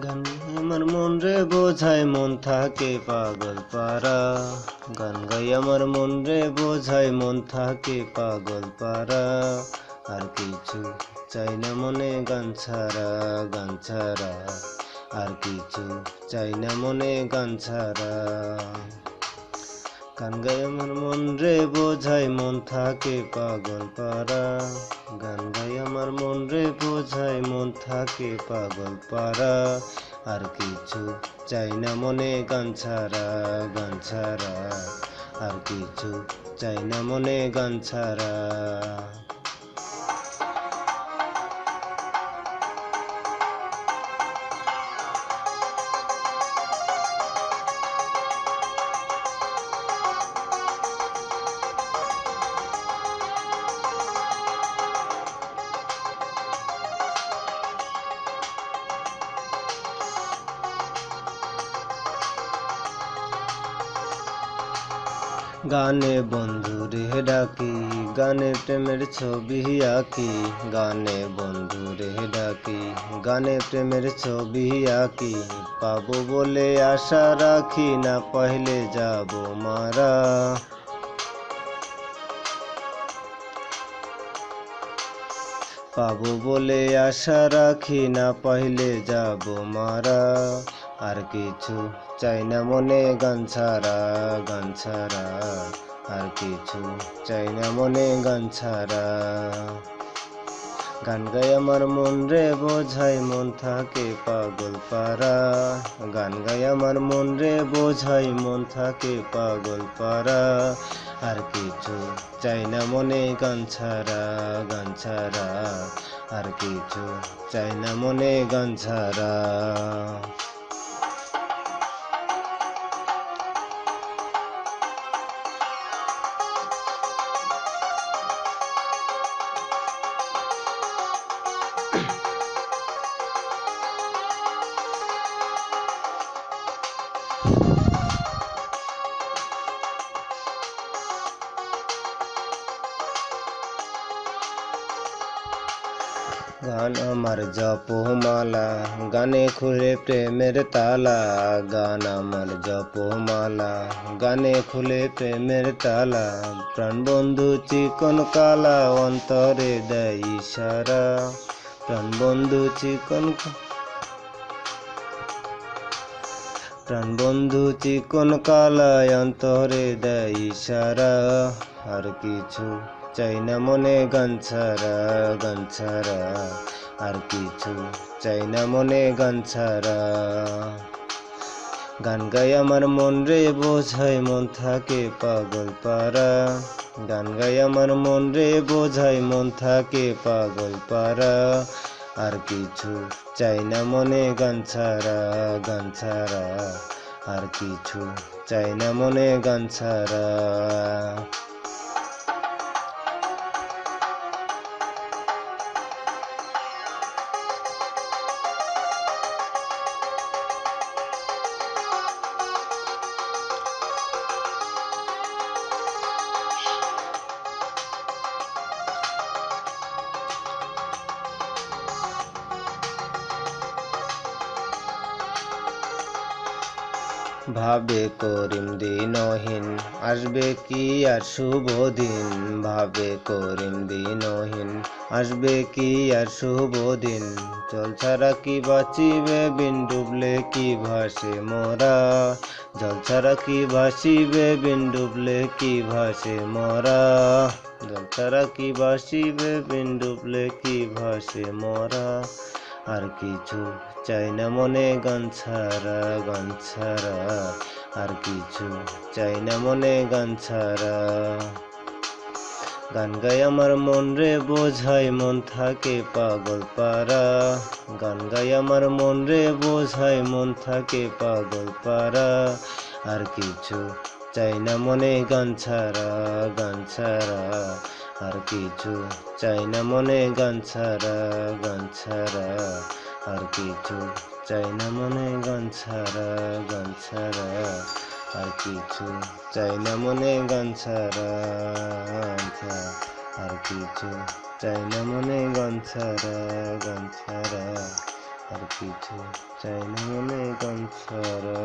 গান আমার মন রে বোঝায় মন থাকে পাগল পারা। গান গাই আমার মন রে বোঝায় মন থাকে পাগল পারা। আর কিছু চাই না মনে গান ছাড়া, গান ছাড়া। আর কিছু চাই না মনে গান ছাড়া। গান গাই আমার মন রে বোঝায় মন থাকে পাগল পারা। গান গাই আমার মন রে বোঝায় মন থাকে পাগল পারা। আর কিছু চাই না মনে গান ছাড়া, গান ছাড়া। আর কিছু চাই না মনে গান ছাড়া। গানে বন্ধুরে ডাকি, গানে প্রেমের ছবি আঁকি। গানে বন্ধুরে ডাকি, গানে প্রেমের ছবি আঁকি। পাবো বলে আশা রাখি, না পাইলে যাব মারা। পাবো বলে আশা রাখি, না পাইলে যাব মারা। আর কিছু চাই না মনে গান ছাড়া, গান ছাড়া। আর কিছু চাই না মনে গান ছাড়া। গান গাই আমার মন রে বোঝায় মন থাকে পাগল পারা। গান গাই আমার মন রে বোঝায় মন থাকে পাগল পারা। আর কিছু চাই না মনে গান ছাড়া, গান ছাড়া। আর কিছু চাই না মনে গান ছাড়া। গান আমার জপমালা, গানে খুলে প্রেমের তালা। গান আমার জপমালা, গানে খুলে প্রেমের তালা। প্রাণ বন্ধু চিকন কালা, অন্তরে দেয় ইশারা। প্রাণ বন্ধু চিকন, প্রাণ বন্ধু চিকন কালা, অন্তরে দেয় ইশারা। আর কিছু চাই না মনে গান ছাড়া, গান ছাড়া। আর কিছু চাই না মনে গান ছাড়া। গান গাই আমার মন রে বোঝায় মন থাকে পাগল পারা। গান গাই আমার মন রে বোঝায় মন থাকে পাগল পারা। আর কিছু চাই না মনে গান ছাড়া, গান ছাড়া। আর কিছু চাই না মনে গান ছাড়া। ভাবে করিম দিনহীন, আসবে কি আর শুভ দিন। ভাবে করিম দিনহীন, আসবে কি আর শুভ দিন। জল ছাড়া কি বাঁচিবে বিন, ডুবলে কি ভাসে মরা। জল ছাড়া কি ভাসিবে বিন, ডুবলে কি ভাসে মরা। জল ছাড়া কি ভাসিবে বিন, ডুবলে কি ভাসে মরা। আর কিছু চাই না মনে গান ছাড়া, গান ছাড়া। আর কিছু চাই না মনে গান ছাড়া। গান গাই আমার মন রে বোঝায় মন থাকে পাগল পারা। গান গাই আমার মন রে বোঝায় মন থাকে পাগল পারা। আর কিছু চাই না মনে গান ছাড়া, গান ছাড়া। আর কিছু চাই না মনে গান ছাড়া, গান ছাড়া। আর কিছু চাই না মনে গান ছাড়া, গান ছাড়া। আর কিছু চাই না মনে গান ছাড়া। আর কিছু চাই না মনে গান ছাড়া, গান ছাড়া। আর কিছু চাই না মনে কাম ছাড়া।